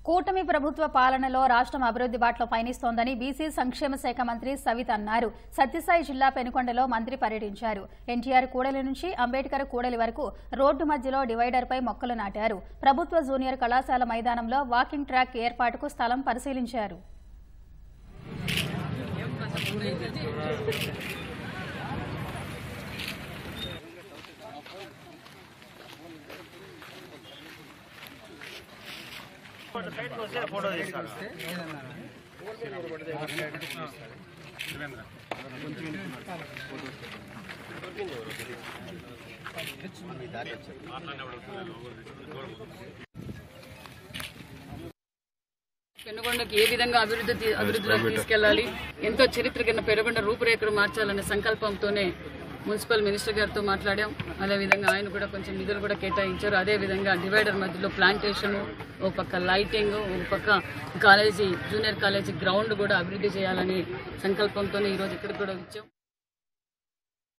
కూటమి ప్రభుత్వ పాలనలో రాష్ట్రం అభివృద్ధి బాటలో పయనిస్తోందని బీసీ సంక్షేమ శాఖ మంత్రి సవిత అన్నారు. సత్యసాయి జిల్లా పెనుకొండలో మంత్రి పర్యటించారు. ఎన్టీఆర్ కూడలి నుంచి అంబేద్కర్ కూడలి వరకు రోడ్డు మధ్యలో డివైడర్పై మొక్కలు నాటారు. ప్రభుత్వ జూనియర్ కళాశాల మైదానంలో వాకింగ్ ట్రాక్ ఏర్పాటుకు స్థలం పరిశీలించారు. పెనుగొండకి ఏ విధంగా అభివృద్ధిలోకి తీసుకెళ్లాలి, ఎంతో చరిత్ర కింద పెనుగొండ రూపురేఖలు మార్చాలనే సంకల్పంతోనే మున్సిపల్ మినిస్టర్ గారితో మాట్లాడాం. అదేవిధంగా ఆయన కూడా కొంచెం నిధులు కూడా కేటాయించారు. అదేవిధంగా డివైడర్ మధ్యలో ప్లాంటేషన్, ఓ పక్క లైటింగ్, ఒక పక్క కాలేజీ జూనియర్ కాలేజీ గ్రౌండ్ కూడా అభివృద్ధి చేయాలని సంకల్పంతోనే ఈరోజు ఇక్కడ కూడా ఇచ్చాం.